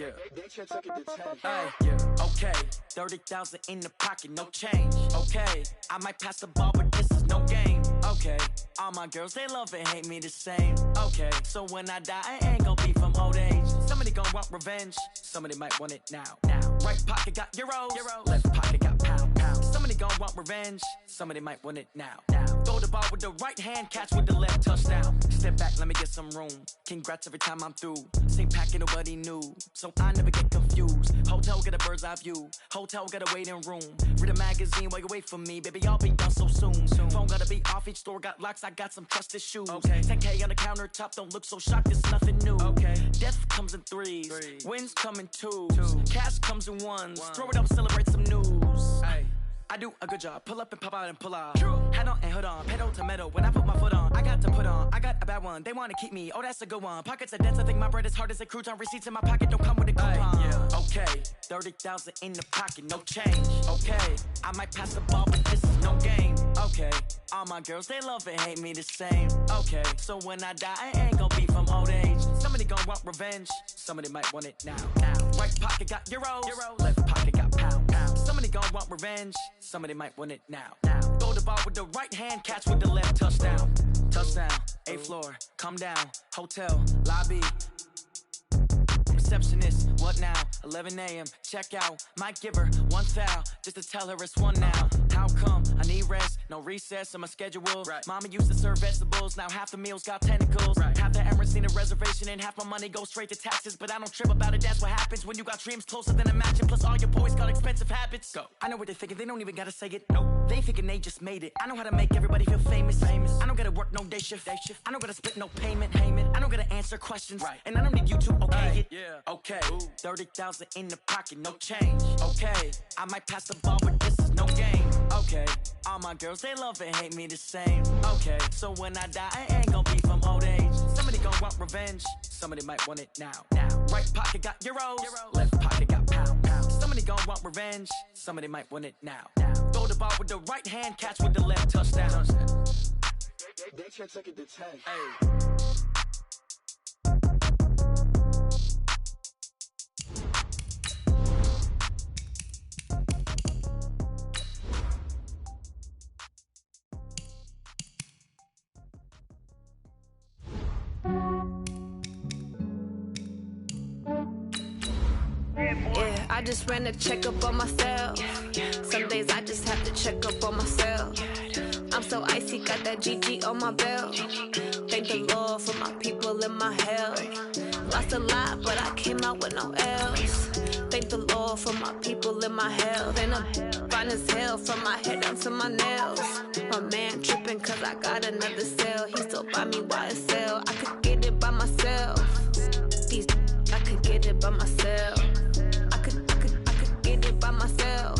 yeah. Hey, yeah. Okay, 30,000 in the pocket, no change. Okay, I might pass the ball, but this is no game. Okay, all my girls, they love and hate me the same. Okay, so when I die, I ain't gon' be from old age. Somebody gon' want revenge, somebody might want it now. Right pocket got euros, left pocket got pound. Somebody gon' want revenge, somebody might want it now. Throw the ball with the right hand, catch with the left, touchdown. Step back, let me get some room. Congrats every time I'm through. Same packet, nobody knew, so I never get confused. Hotel get a bird's eye view, hotel got a waiting room. Read a magazine while you wait for me, baby, I'll be done so soon. Phone gotta be off, each store got locks, I got some trusted shoes. 10K on the countertop, don't look so shocked, it's nothing new. Death comes in threes, wins come in twos, cash comes in ones. Throw it up, celebrate some news. I do a good job, pull up and pop out and pull out. Head on and hood on, pedal to metal. When I put my foot on, I got to put on. I got a bad one, they wanna keep me, oh that's a good one. Pockets are dense, I think my bread is hard as a crouton. Receipts in my pocket don't come with a coupon. Okay, 30,000 in the pocket, no change. Okay, I might pass the ball, but this is no game. Okay, all my girls, they love and hate me the same. Okay, so when I die, I ain't gon' be from old age. Somebody gon' want revenge, somebody might want it now. Right pocket got euros, left pocket got pound. Somebody gon' want revenge, somebody might want it now. Throw the ball with the right hand, catch with the left, touchdown. Touchdown, 8th floor, come down, hotel, lobby. Receptionist, what now? 11 a.m. check out. Might give her one foul just to tell her it's one now. How come? I need rest, no recess on my schedule. Mama used to serve vegetables, now half the meals got tentacles. Half the errands need a reservation and half my money goes straight to taxes. But I don't trip about it, that's what happens when you got dreams closer than a mansion. Plus all your boys got expensive habits. Go. I know what they're thinking, they don't even gotta say it. Nope. They thinking they just made it. I know how to make everybody feel famous. I don't gotta work no day shift. I don't gotta split no payment. I don't gotta answer questions. And I don't need you to okay it. Okay, 30,000 in the pocket, no change. Okay, I might pass the ball, but this is no game. Okay, all my girls, they love and hate me the same. Okay, so when I die, I ain't gon' be from old age. Somebody gon' want revenge, somebody might want it now. Right pocket got euros, left pocket got pound. Somebody gon' want revenge, somebody might want it now. Throw the ball with the right hand, catch with the left, touchdown. They can't take it to 10. Yeah, I just ran a checkup on myself. Some days I just have to check up on myself. I'm so icy, got that GG on my belt. Thank the Lord for my people in my health. Lost a lot, but I came out with no L's. Thank the Lord for my people in my health. And I'm fine as hell from my head down to my nails. My man tripping cause I got another cell. He still buy me YSL. I could get it by myself. These I could get it by myself. I could get it by myself.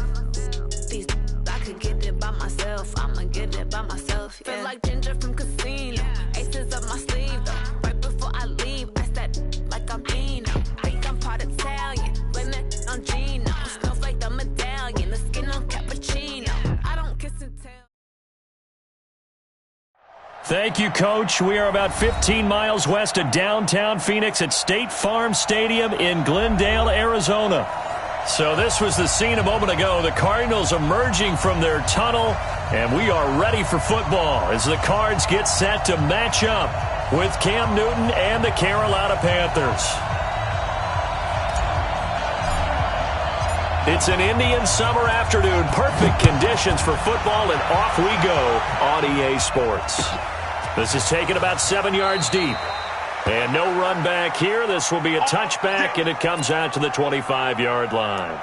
These I could get it by myself. I'ma get it by myself. Yeah. Feel like Ginger from Casino. Aces up my sleeve though. Right before I leave, I said like I'm Dino. Think I'm part Italian. Blame it on Gino. Smells like the medallion. The skin on cappuccino. I don't kiss and tell. Thank you, Coach. We are about 15 miles west of downtown Phoenix at State Farm Stadium in Glendale, Arizona. So this was the scene a moment ago. The Cardinals emerging from their tunnel, and we are ready for football as the Cards get set to match up with Cam Newton and the Carolina Panthers. It's an Indian summer afternoon. Perfect conditions for football, and off we go on EA Sports. This is taken about 7 yards deep. And no run back here. This will be a touchback, and it comes out to the 25-yard line.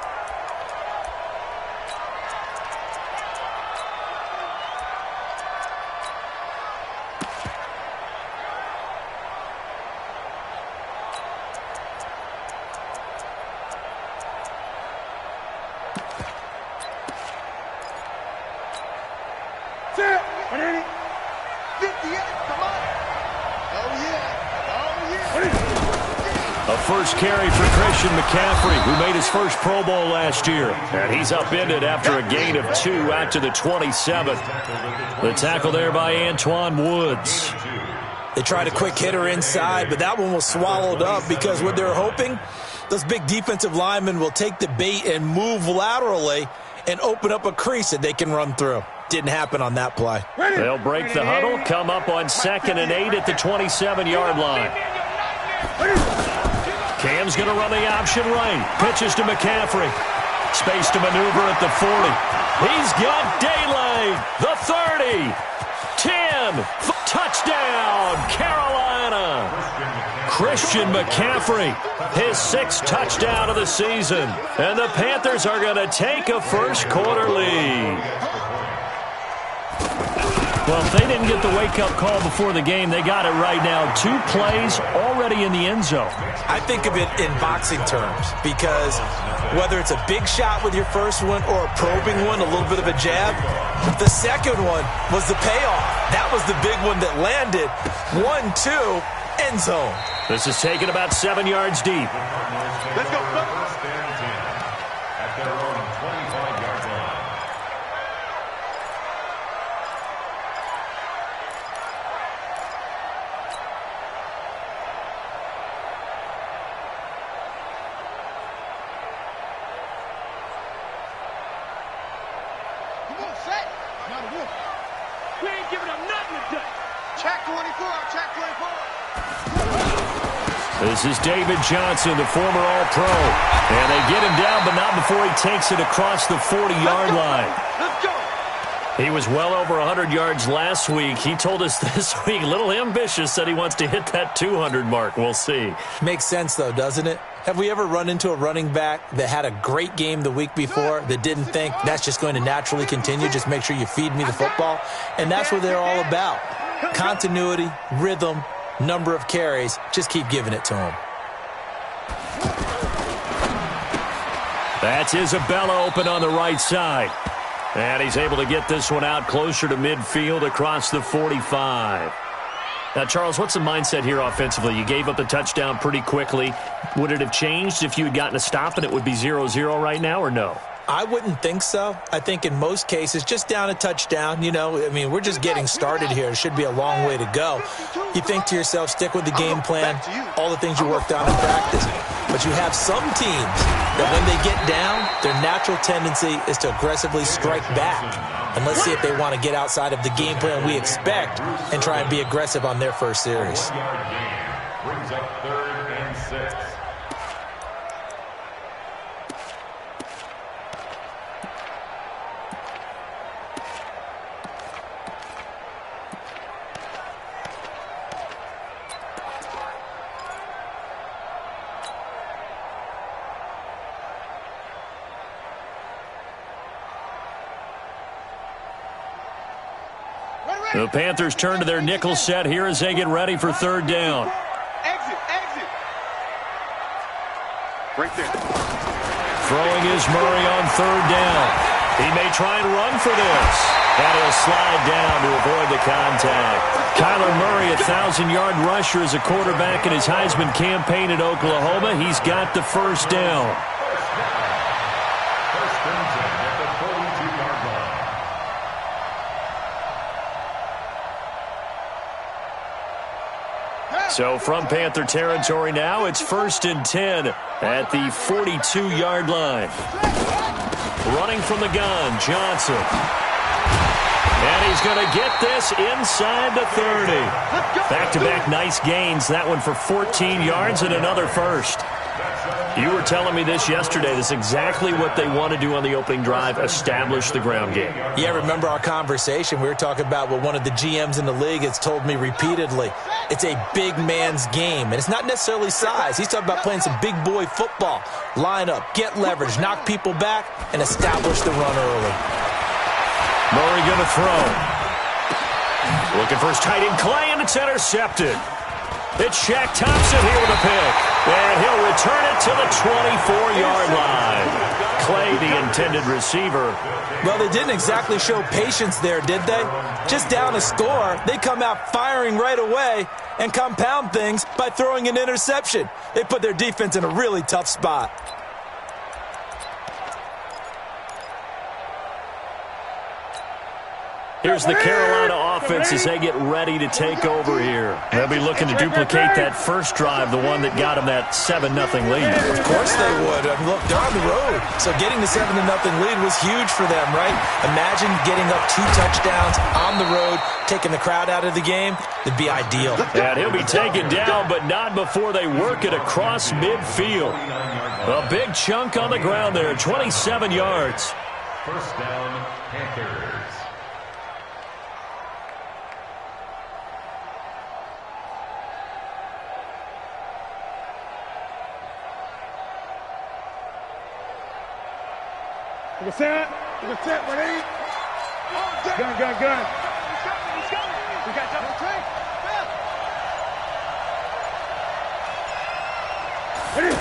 First carry for Christian McCaffrey, who made his first Pro Bowl last year. And he's upended after a gain of 2 out to the 27. The tackle there by Antoine Woods. They tried a quick hitter inside, but that one was swallowed up because what they're hoping Those big defensive linemen will take the bait and move laterally and open up a crease that they can run through. Didn't happen on that play. They'll break the huddle, come up on 2nd and 8 at the 27-yard line. Cam's going to run the option right. Pitches to McCaffrey. Space to maneuver at the 40. He's got daylight. The 30. 10. Touchdown, Carolina. Christian McCaffrey, his 6th touchdown of the season. And the Panthers are going to take a first-quarter lead. Well, if they didn't get the wake-up call before the game, they got it right now. 2 plays already in the end zone. I think of it in boxing terms because whether it's a big shot with your first one or a probing one, a little bit of a jab, the second one was the payoff. That was the big one that landed. 1-2, end zone. This is taken about 7 yards deep. Let's go. At their own 25-yard line. Come on, set. Not a wolf. We ain't giving them nothing to do. Check 24. Check 24. This is David Johnson, the former All-Pro. And they get him down, but not before he takes it across the 40-yard line. Let's go. He was well over 100 yards last week. He told us this week, a little ambitious, said he wants to hit that 200 mark. We'll see. Makes sense, though, doesn't it? Have we ever run into a running back that had a great game the week before that didn't think that's just going to naturally continue? Just make sure you feed me the football. And that's what they're all about. Continuity, rhythm, number of carries. Just keep giving it to him. That's Isabella open on the right side. And he's able to get this one out closer to midfield across the 45. Now, Charles, what's the mindset here offensively? You gave up the touchdown pretty quickly. Would it have changed if you had gotten a stop and it would be 0-0 right now, or no? I wouldn't think so. I think in most cases, just down a touchdown, we're just getting started here. It should be a long way to go. You think to yourself, stick with the game plan, all the things you worked on in practice. But you have some teams that when they get down, their natural tendency is to aggressively strike back. And let's see if they want to get outside of the game plan we expect and try and be aggressive on their first series. Brings up 3rd and 6. The Panthers turn to their nickel set here as they get ready for 3rd down. Exit. Right there. Throwing is Murray on 3rd down. He may try and run for this. And he'll slide down to avoid the contact. Kyler Murray, 1,000-yard rusher as a quarterback in his Heisman campaign at Oklahoma. He's got the first down. First and 10 at the 42-yard line. So from Panther territory now, it's 1st and 10 at the 42-yard line. Running from the gun, Johnson. And he's going to get this inside the 30. Back-to-back nice gains. That one for 14 yards and another first. You were telling me this yesterday. This is exactly what they want to do on the opening drive, establish the ground game. Yeah, remember our conversation? We were talking about what one of the GMs in the league has told me repeatedly. It's a big man's game, and it's not necessarily size. He's talking about playing some big boy football. Line up, get leverage, knock people back, and establish the run early. Murray going to throw. Looking for his tight end, Clay, and it's intercepted. It's Shaq Thompson here with a pick. And he'll return it to the 24-yard line. Clay, the intended receiver. Well, they didn't exactly show patience there, did they? Just down a score, they come out firing right away and compound things by throwing an interception. They put their defense in a really tough spot. Here's the Carolina offense as they get ready to take over here. They'll be looking to duplicate that first drive, the one that got them that 7-0 lead. Of course they would. I mean, look, they're on the road. So getting the 7-0 lead was huge for them, right? Imagine getting up 2 touchdowns on the road, taking the crowd out of the game. It'd be ideal. And he'll be taken down, but not before they work it across midfield. A big chunk on the ground there, 27 yards. First down, Panthers. You can set, ready? Gun. He's coming. We got double take. Ready?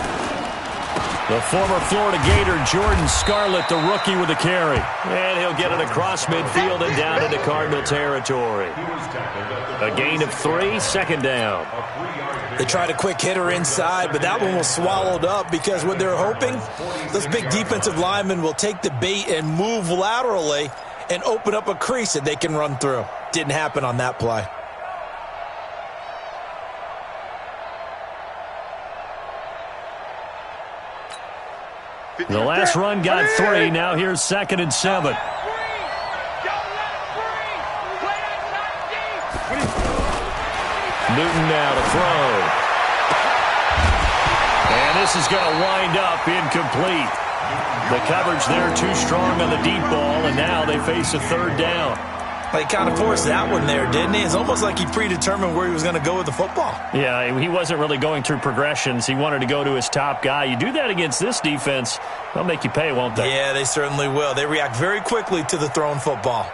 The former Florida Gator, Jordan Scarlett, the rookie with the carry. And he'll get it across midfield and down into Cardinal territory. A gain of 3, second down. They tried a quick hitter inside, but that one was swallowed up because what they're hoping, those big defensive linemen will take the bait and move laterally and open up a crease that they can run through. Didn't happen on that play. The last run got 3. Now here's 2nd and 7. Newton now to throw. And this is going to wind up incomplete. The coverage there too strong on the deep ball, and now they face a 3rd down. He kind of forced that one there, didn't he? It's almost like he predetermined where he was going to go with the football. Yeah, he wasn't really going through progressions. He wanted to go to his top guy. You do that against this defense, they'll make you pay, won't they? Yeah, they certainly will. They react very quickly to the thrown football.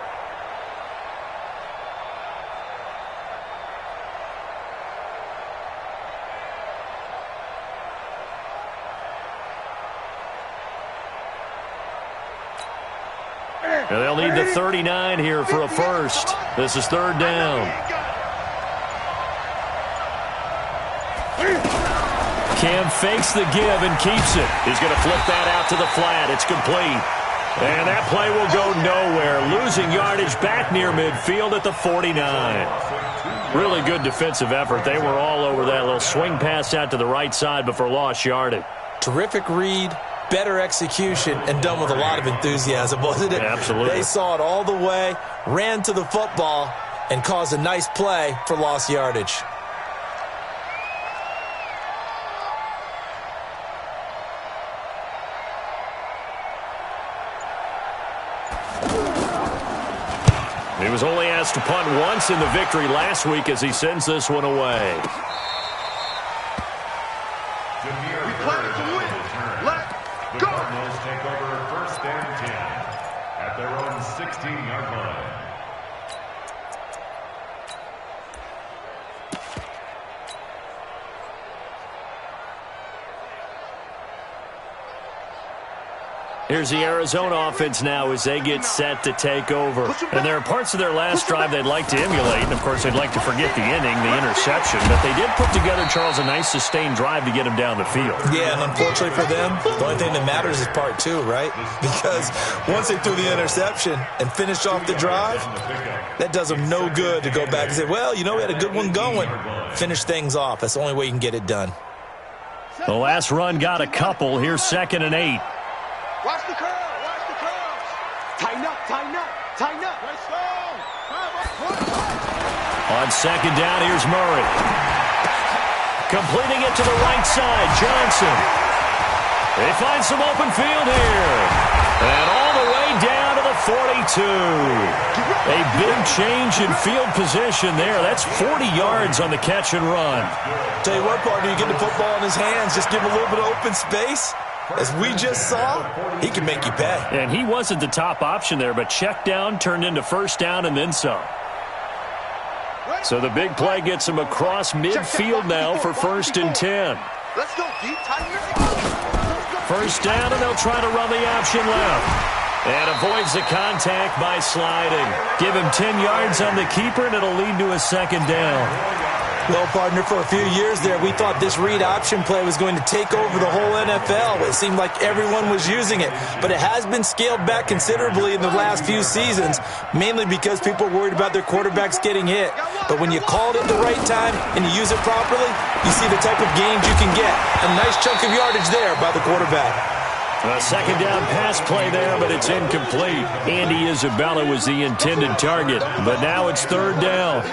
And they'll need the 39 here for a first. This is 3rd down. Cam fakes the give and keeps it. He's going to flip that out to the flat. It's complete. And that play will go nowhere. Losing yardage back near midfield at the 49. Really good defensive effort. They were all over that little swing pass out to the right side before lost yardage. Terrific read. Better execution, and done with a lot of enthusiasm, wasn't it? Absolutely. They saw it all the way, ran to the football, and caused a nice play for lost yardage. He was only asked to punt once in the victory last week as he sends this one away. Cardinals take over 1st and 10 at their own 16-yard line. Here's the Arizona offense now as they get set to take over. And there are parts of their last drive they'd like to emulate. And, of course, they'd like to forget the inning, the interception. But they did put together, Charles, a nice sustained drive to get him down the field. Yeah, and unfortunately for them, the only thing that matters is part 2, right? Because once they threw the interception and finished off the drive, that does them no good to go back and say, well, you know, we had a good one going. Finish things off. That's the only way you can get it done. The last run got a couple. Here's 2nd and 8. Watch the curls. Tighten up. Let's go. On 2nd down, here's Murray. Completing it to the right side, Johnson. They find some open field here. And all the way down to the 42. A big change in field position there. That's 40 yards on the catch and run. Tell you what, partner, you get the football in his hands, just give him a little bit of open space. As we just saw, he can make you pay. And he wasn't the top option there, but check down turned into 1st down and then some. So the big play gets him across midfield now for 1st and 10. Let's go deep, Tiger. 1st down, and they'll try to run the option left. And avoids the contact by sliding. Give him 10 yards on the keeper, and it'll lead to a 2nd down. Well, partner, for a few years there, we thought this read option play was going to take over the whole NFL. It seemed like everyone was using it, but it has been scaled back considerably in the last few seasons, mainly because people are worried about their quarterbacks getting hit. But when you call it at the right time and you use it properly, you see the type of gains you can get. A nice chunk of yardage there by the quarterback. A second down pass play there, but it's incomplete. Andy Isabella was the intended target, but now it's third down.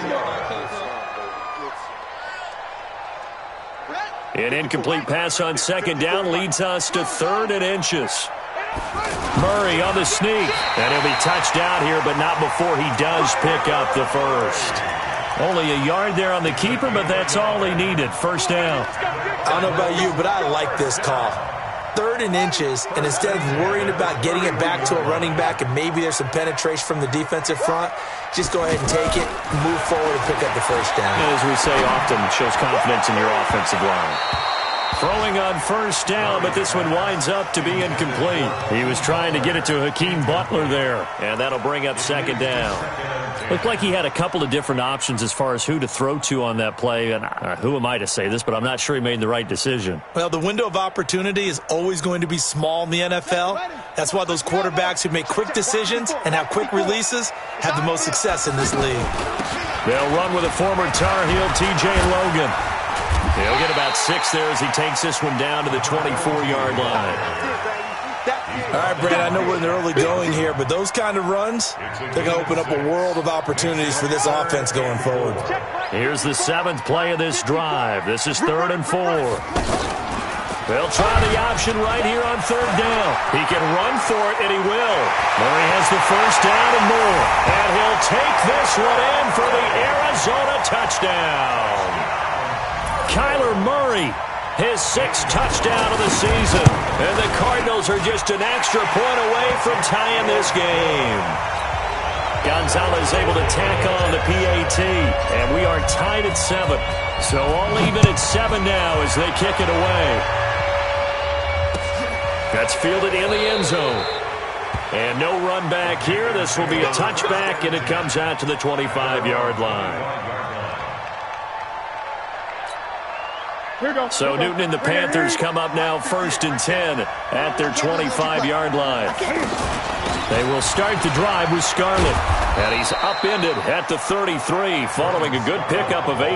An incomplete pass on second down leads us to 3rd and inches. Murray on the sneak, and he'll be touched out here, but not before he does pick up the first. Only a yard there on the keeper, but that's all he needed. First down. I don't know about you, but I like this call. 3rd and inches, and instead of worrying about getting it back to a running back and maybe there's some penetration from the defensive front, just go ahead and take it, move forward, and pick up the first down. As we say often, it shows confidence in your offensive line. Throwing on first down, but this one winds up to be incomplete. He was trying to get it to Hakeem Butler there, and that'll bring up second down. Looked like he had a couple of different options as far as who to throw to on that play. And who am I to say this, but I'm not sure he made the right decision. Well, the window of opportunity is always going to be small in the NFL. That's why those quarterbacks who make quick decisions and have quick releases have the most success in this league. They'll run with a former Tar Heel, T.J. Logan. He'll get about 6 there as he takes this one down to the 24-yard line. All right, Brad, I know we're in the early going here, but those kind of runs, they're going to open up a world of opportunities for this offense going forward. Here's the 7th play of this drive. This is 3rd and 4. They'll try the option right here on 3rd down. He can run for it, and he will. Murray has the first down and more. And he'll take this one in for the Arizona touchdown. Kyler Murray, his 6th touchdown of the season. And the Cardinals are just an extra point away from tying this game. Gonzalez able to tack on the PAT, and we are tied at 7. So all even at 7 now as they kick it away. That's fielded in the end zone. And no run back here. This will be a touchback, and it comes out to the 25-yard line. So Newton and the Panthers come up now 1st and 10 at their 25-yard line. They will start the drive with Scarlett. And he's upended at the 33 following a good pickup of 8.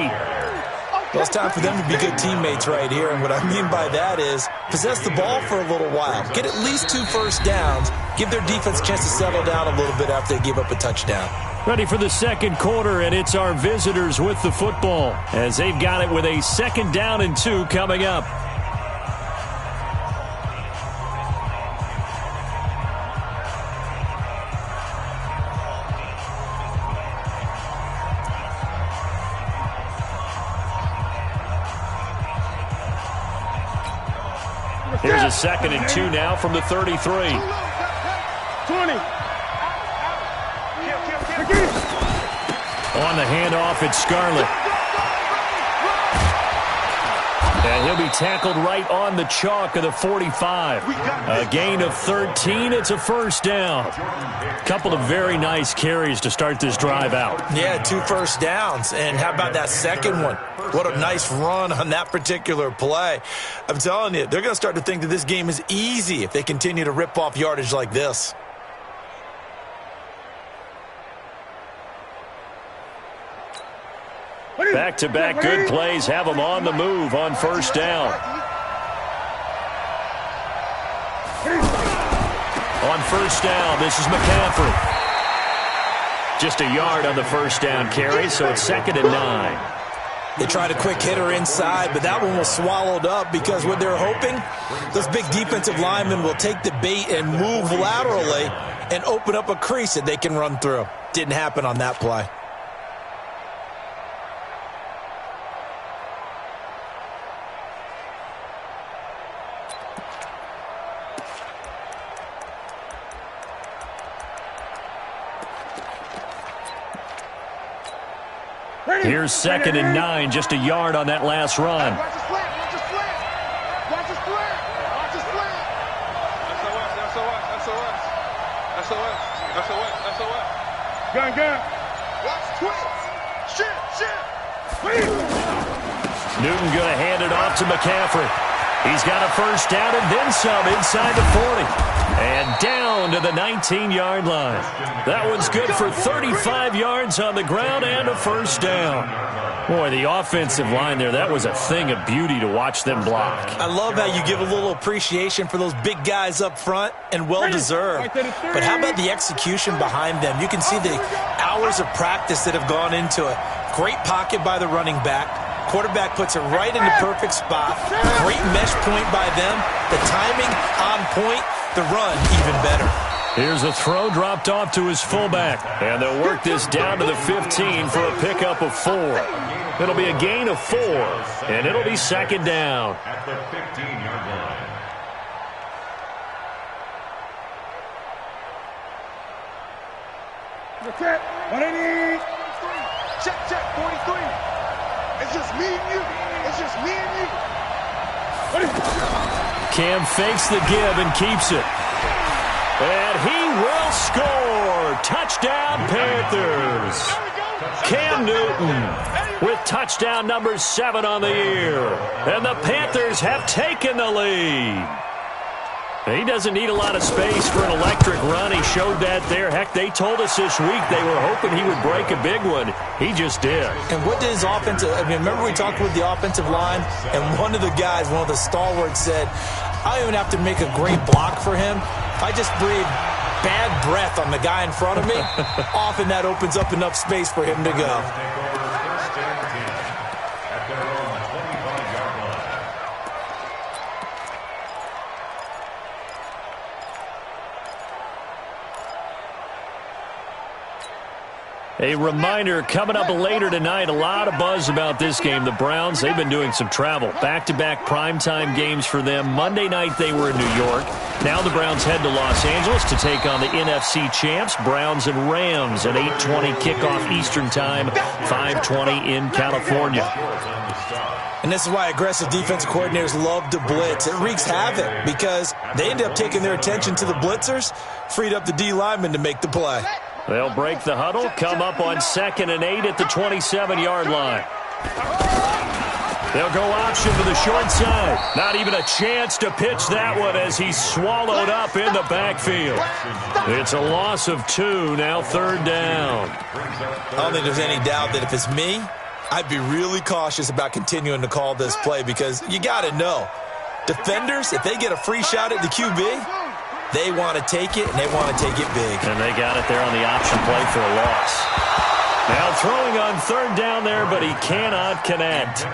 Well, it's time for them to be good teammates right here. And what I mean by that is possess the ball for a little while. Get at least 2 first downs. Give their defense a chance to settle down a little bit after they give up a touchdown. Ready for the second quarter, and it's our visitors with the football as they've got it with a 2nd down and 2 coming up. Here's a 2nd and 2 now from the 33. 20. On the handoff, it's Scarlett. And he'll be tackled right on the chalk of the 45. A gain of 13. It's a first down. Couple of very nice carries to start this drive out. Yeah, 2 first downs. And how about that second one? What a nice run on that particular play. I'm telling you, they're going to start to think that this game is easy if they continue to rip off yardage like this. Back-to-back good plays have them on the move on first down. On first down, this is McCaffrey. Just a yard on the first down carry, so it's 2nd and 9. They tried a quick hitter inside, but that one was swallowed up because what they're hoping, those big defensive linemen will take the bait and move laterally and open up a crease that they can run through. Didn't happen on that play. Here's 2nd and 9, just a yard on that last run. Watch the slant, watch the slant. Watch the slant, watch the slant. SOS. Gun. Watch twist. Shit. Newton going to hand it off to McCaffrey. He's got a first down and then some inside the 40. And down to the 19-yard line. That one's good for 35 yards on the ground and a first down. Boy, the offensive line there, that was a thing of beauty to watch them block. I love how you give a little appreciation for those big guys up front, and well-deserved. But how about the execution behind them? You can see the hours of practice that have gone into it. Great pocket by the running back. Quarterback puts it right in the perfect spot. Great mesh point by them. The timing on point. The run even better. Here's a throw dropped off to his fullback. And they'll work this down to the 15 for a pickup of 4. It'll be a gain of 4. And it'll be second down. At the 15-yard line. Check, 180. Check, 43. It's just me and you. It's just me and you. Cam fakes the give and keeps it. And he will score. Touchdown, Panthers. Cam Newton with touchdown number 7 on the year. And the Panthers have taken the lead. He doesn't need a lot of space for an electric run. He showed that there. Heck, they told us this week they were hoping he would break a big one. He just did. And what did his offensive – I mean, remember we talked with the offensive line, and one of the guys, one of the stalwarts said, I don't even have to make a great block for him. I just breathe bad breath on the guy in front of me. Often that opens up enough space for him to go. A reminder, coming up later tonight, a lot of buzz about this game. The Browns, they've been doing some travel. Back-to-back primetime games for them. Monday night they were in New York. Now the Browns head to Los Angeles to take on the NFC champs, Browns and Rams, at 8:20 kickoff Eastern time, 5:20 in California. And this is why aggressive defensive coordinators love to blitz. It wreaks havoc because they end up taking their attention to the blitzers, freed up the D linemen to make the play. They'll break the huddle, come up on 2nd and 8 at the 27-yard line. They'll go option to the short side. Not even a chance to pitch that one as he's swallowed up in the backfield. It's a loss of 2, now 3rd down. I don't think there's any doubt that if it's me, I'd be really cautious about continuing to call this play because you got to know, defenders, if they get a free shot at the QB, they want to take it, and they want to take it big. And they got it there on the option play for a loss. Now throwing on 3rd down there, but he cannot connect.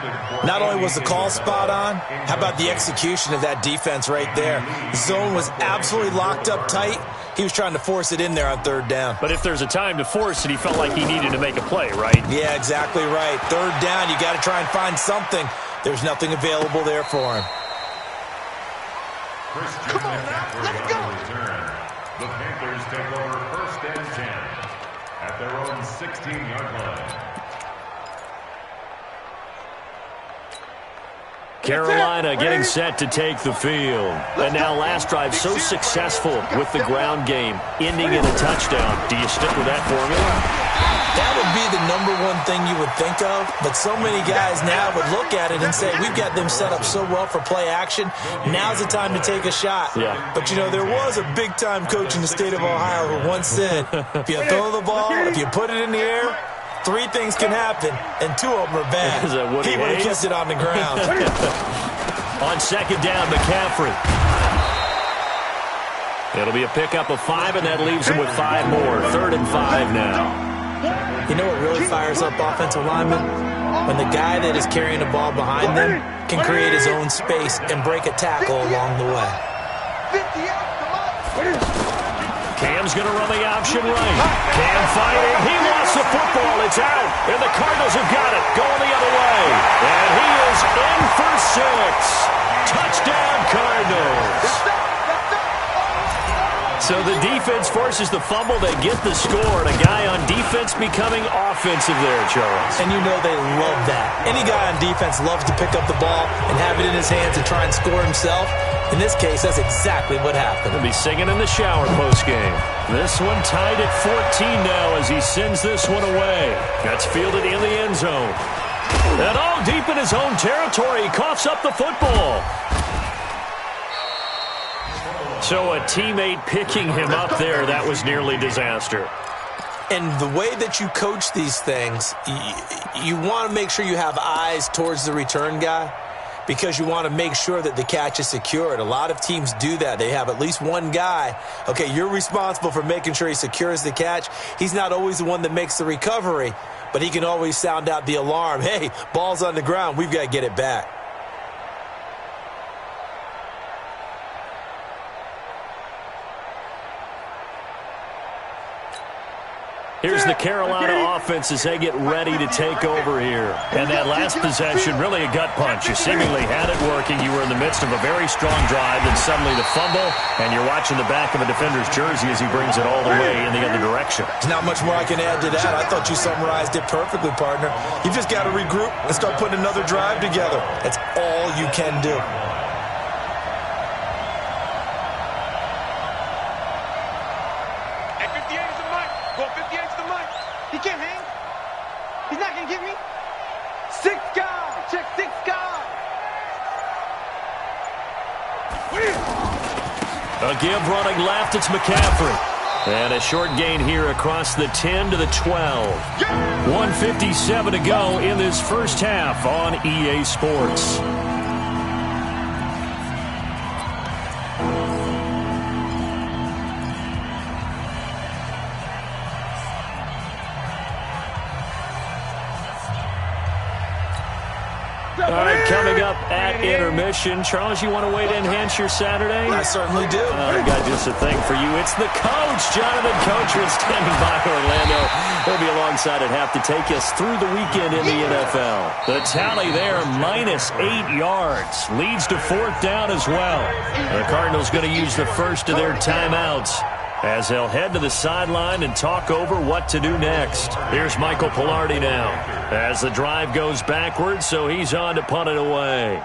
Not only was the call spot on, how about the execution of that defense right there? The zone was absolutely locked up tight. He was trying to force it in there on 3rd down. But if there's a time to force it, he felt like he needed to make a play, right? Yeah, exactly right. 3rd down, you got to try and find something. There's nothing available there for him. Come on now, let's go. The Panthers take over 1st and 10 at their own 16-yard line. Carolina getting set to take the field. And now last drive so successful with the ground game, ending in a touchdown. Do you stick with that formula? That would be the #1 thing you would think of, but so many guys now would look at it and say, we've got them set up so well for play action, now's the time to take a shot. Yeah. But, you know, there was a big-time coach in the state of Ohio who once said, if you throw the ball, if you put it in the air, 3 things can happen, and 2 of them are bad. He would have kept it on the ground. On 2nd down, McCaffrey. It'll be a pickup of 5, and that leaves him with 5 more. 3rd and 5 now. You know what really fires up offensive linemen? When the guy that is carrying the ball behind them can create his own space and break a tackle along the way. Cam's going to run the option right. Cam fighting. He lost the football. It's out. And the Cardinals have got it. Going the other way. And he is in for 6. Touchdown, Cardinals. So the defense forces the fumble. They get the score. And a guy on defense becoming offensive there, Charles. And you know they love that. Any guy on defense loves to pick up the ball and have it in his hands and try and score himself. In this case, that's exactly what happened. He'll be singing in the shower postgame. This one tied at 14 now as he sends this one away. That's fielded in the end zone. And all deep in his own territory, he coughs up the football. So a teammate picking him up there, that was nearly disaster. And the way that you coach these things, you want to make sure you have eyes towards the return guy because you want to make sure that the catch is secured. A lot of teams do that. They have at least one guy. Okay, you're responsible for making sure he secures the catch. He's not always the one that makes the recovery, but he can always sound out the alarm. Hey, ball's on the ground. We've got to get it back. Here's the Carolina offense as they get ready to take over here. And that last possession, really a gut punch. You seemingly had it working. You were in the midst of a very strong drive, then suddenly the fumble, and you're watching the back of a defender's jersey as he brings it all the way in the other direction. There's not much more I can add to that. I thought you summarized it perfectly, partner. You've just got to regroup and start putting another drive together. That's all you can do. A give running left, it's McCaffrey. And a short gain here across the 10 to the 12. 1:57 to go in this first half on EA Sports. All right, coming up at intermission. Charles, you want to wait to enhance your Saturday? I certainly do. I've got just a thing for you. It's the coach, Jonathan Coachman, standing by Orlando. He'll be alongside at half to take us through the weekend in the NFL. The tally there, -8 yards. Leads to 4th down as well. The Cardinals going to use the first of their timeouts as they'll head to the sideline and talk over what to do next. Here's Michael Pilardi now as the drive goes backwards, so he's on to punt it away.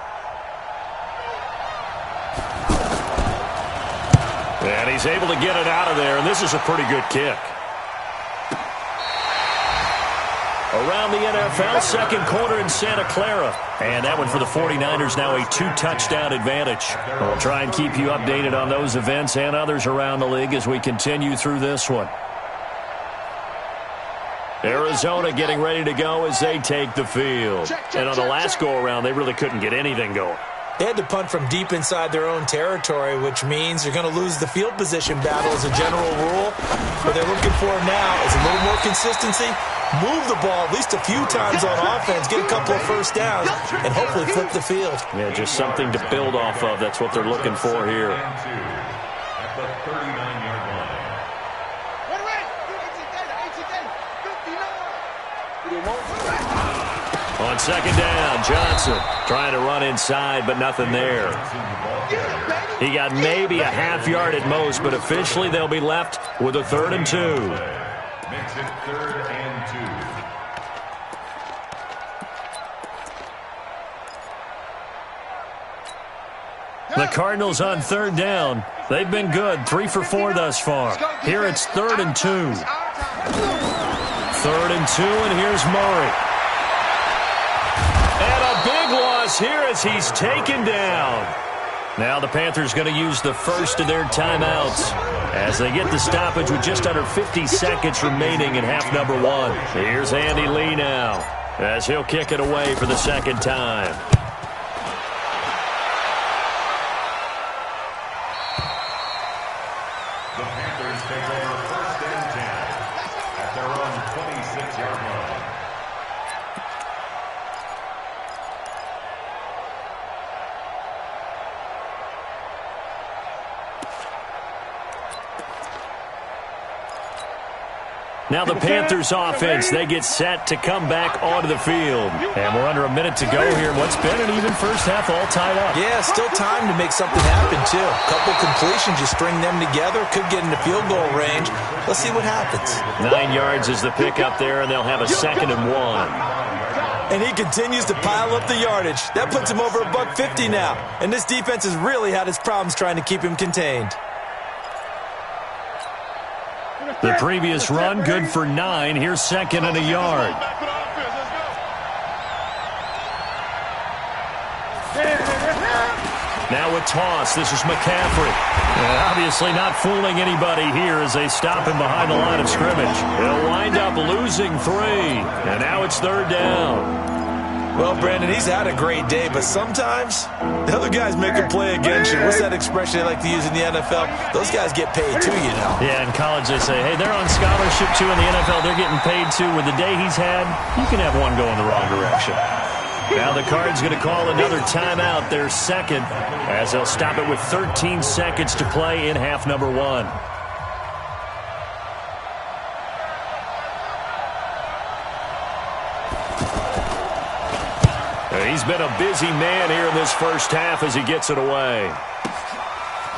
And he's able to get it out of there, and this is a pretty good kick. Around the NFL, second quarter in Santa Clara. And that one for the 49ers, now a 2-touchdown advantage. We'll try and keep you updated on those events and others around the league as we continue through this one. Arizona getting ready to go as they take the field. And on the last go-around, they really couldn't get anything going. They had to punt from deep inside their own territory, which means you're going to lose the field position battle as a general rule. What they're looking for now is a little more consistency, move the ball at least a few times on offense, get a couple of first downs, and hopefully flip the field. Yeah, just something to build off of. That's what they're looking for here. At the 39-yard line. On second down, Johnson trying to run inside, but nothing there. He got maybe a half yard at most, but officially they'll be left with a 3rd and 2. Makes it 3rd and 2. The Cardinals on 3rd down. They've been good, 3 for 4 thus far. Here it's 3rd and 2. 3rd and 2, and here's Murray. And a big loss here as he's taken down. Now the Panthers going to use the first of their timeouts as they get the stoppage with just under 50 seconds remaining in half number 1. Here's Andy Lee now as he'll kick it away for the second time. The Panthers take over 1st and 10 at their own 26-yard line. Now the Panthers offense, they get set to come back onto the field. And we're under a minute to go here. What's been an even first half all tied up. Yeah, still time to make something happen, too. A couple completions, you string them together, could get into field goal range. Let's see what happens. 9 yards is the pickup there, and they'll have a 2nd and 1. And he continues to pile up the yardage. That puts him over $150 now. And this defense has really had its problems trying to keep him contained. The previous run, good for 9. Here's 2nd and a yard. Now with toss, this is McCaffrey. Obviously not fooling anybody here as they stop him behind the line of scrimmage. He'll wind up losing 3, and now it's 3rd down. Well, Brandon, he's had a great day, but sometimes the other guys make a play against you. What's that expression they like to use in the NFL? Those guys get paid too, you know. Yeah, in college they say, hey, they're on scholarship too. In the NFL, they're getting paid too. With the day he's had, you can have one go in the wrong direction. Now the Cards going to call another timeout, their second, as they'll stop it with 13 seconds to play in half number 1. He's been a busy man here in this first half as he gets it away.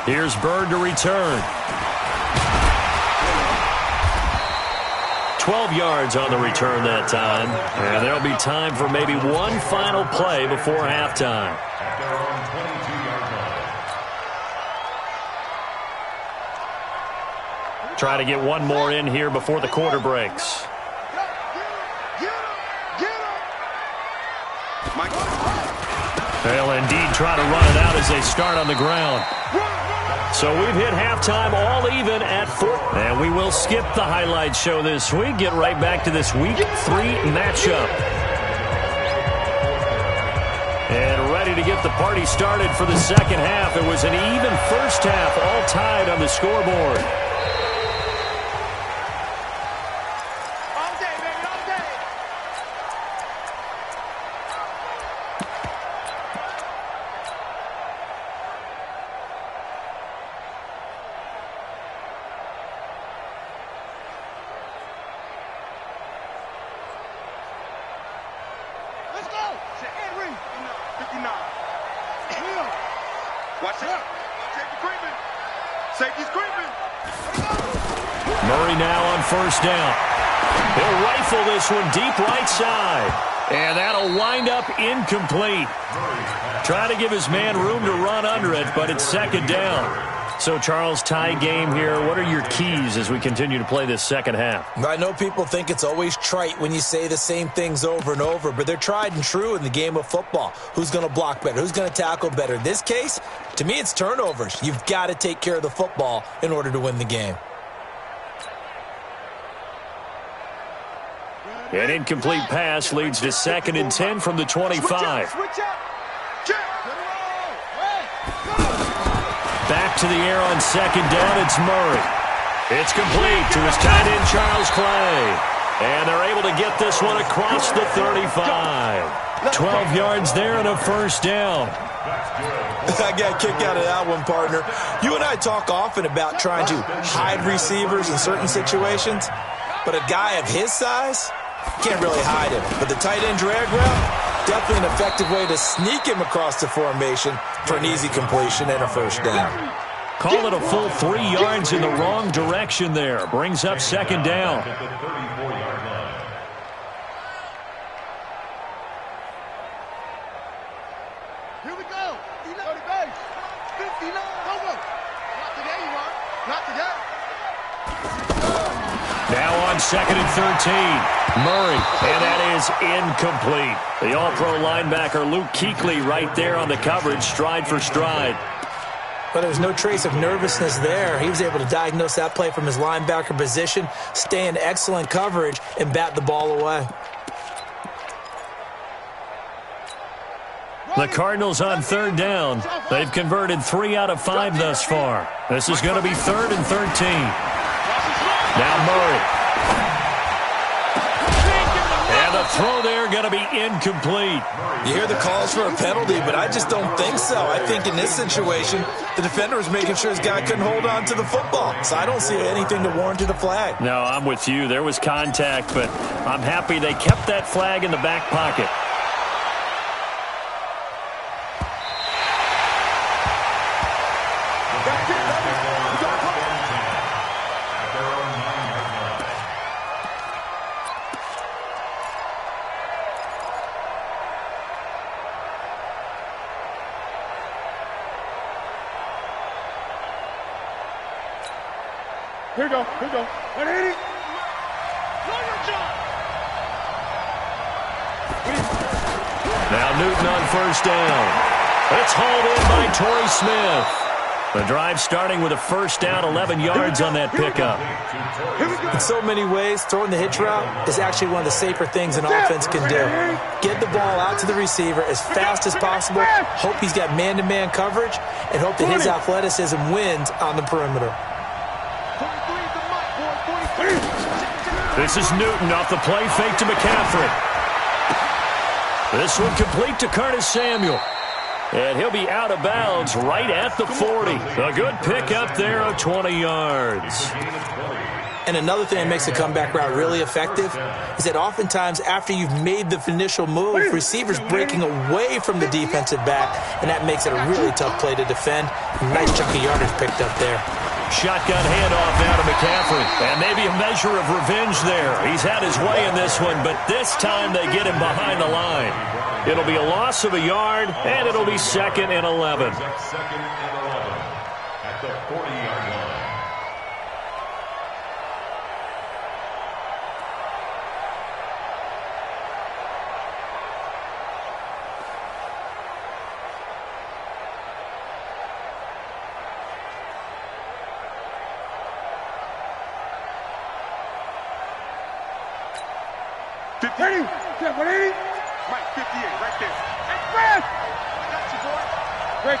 Here's Bird to return. 12 yards on the return that time. And there'll be time for maybe one final play before halftime. At their own 22-yard line. Try to get one more in here before the quarter breaks. They'll indeed try to run it out as they start on the ground. So we've hit halftime all even at 4. And we will skip the highlight show this week. Get right back to this Week 3 matchup. And ready to get the party started for the second half. It was an even first half, all tied on the scoreboard. Murray now on first down. He'll rifle this one deep right side. And that'll wind up incomplete. Try to give his man room to run under it, but it's second down. So, Charles, tie game here. What are your keys as we continue to play this second half? I know people think it's always trite when you say the same things over and over, but they're tried and true in the game of football. Who's going to block better? Who's going to tackle better? In this case, to me, it's turnovers. You've got to take care of the football in order to win the game. An incomplete pass leads to 2nd and 10 from the 25. Back to the air on second down, it's Murray. It's complete to his tight end, Charles Clay. And they're able to get this one across the 35. 12 yards there and a first down. I got a kick out of that one, partner. You and I talk often about trying to hide receivers in certain situations, but a guy of his size can't really hide him. But the tight end drag route, definitely an effective way to sneak him across the formation for an easy completion and a first down. Call it a full 3 yards in the wrong direction there. Brings up second down. At the 34-yard line. Here we go. 30 base. 59. Over. Not today, you are. Not today. Now on 2nd and 13. Murray, and that is incomplete. The all-pro linebacker Luke Kuechly right there on the coverage, stride for stride. But there was no trace of nervousness there. He was able to diagnose that play from his linebacker position, stay in excellent coverage, and bat the ball away. The Cardinals on third down. They've converted 3 out of 5 thus far. This is going to be 3rd and 13. Now Murray. And the throw there going to be incomplete. You hear the calls for a penalty, but I just don't think so. I think in this situation, the defender was making sure his guy couldn't hold on to the football. So I don't see anything to warrant a flag. No, I'm with you. There was contact, but I'm happy they kept that flag in the back pocket. Here we go. Here we go. 180. Now Newton on first down. It's hauled in by Torrey Smith. The drive starting with a first down, 11 yards on that pickup. In so many ways, throwing the hitch route is actually one of the safer things an offense can do. Get the ball out to the receiver as fast as possible, hope he's got man-to-man coverage, and hope that his athleticism wins on the perimeter. This is Newton off the play fake to McCaffrey. This one complete to Curtis Samuel. And he'll be out of bounds right at the 40. A good pickup there of 20 yards. And another thing that makes a comeback route really effective is that oftentimes after you've made the initial move, receivers breaking away from the defensive back, and that makes it a really tough play to defend. Nice chunk of yardage picked up there. Shotgun handoff now to McCaffrey. And maybe a measure of revenge there. He's had his way in this one, but this time they get him behind the line. It'll be a loss of a yard, and it'll be 2nd and 11. Second and 11 at the 40-yard line. Ready? Yeah, 180. Mike, 58, right there. Hey, Fred! I got you, boy. Great.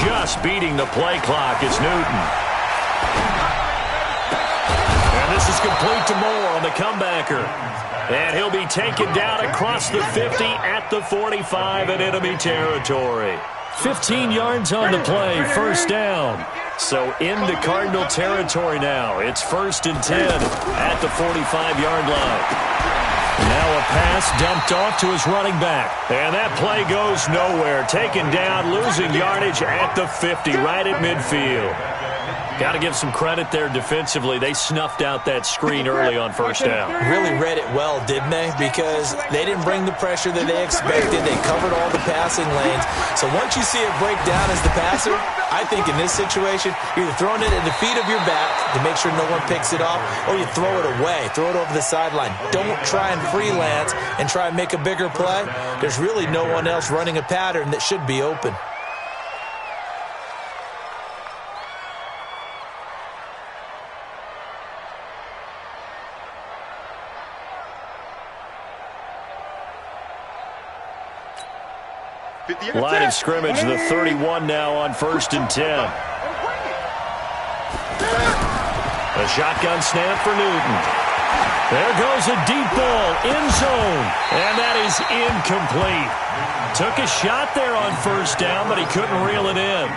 Just beating the play clock is Newton. And this is complete to Moore on the comebacker. And he'll be taken down across the 50 at the 45 in enemy territory. 15 yards on the play, first down. So into Cardinal territory now. It's 1st and 10 at the 45-yard line. Now a pass dumped off to his running back. And that play goes nowhere. Taken down, losing yardage at the 50, right at midfield. Got to give some credit there defensively. They snuffed out that screen early on first down. Really read it well, didn't they? Because they didn't bring the pressure that they expected. They covered all the passing lanes. So once you see it break down as the passer, I think in this situation, you're either throwing it at the feet of your back to make sure no one picks it off, or you throw it away, throw it over the sideline. Don't try and freelance and try and make a bigger play. There's really no one else running a pattern that should be open. Line of scrimmage, the 31 now on 1st and 10. A shotgun snap for Newton. There goes a deep ball, end zone, and that is incomplete. Took a shot there on first down, but he couldn't reel it in.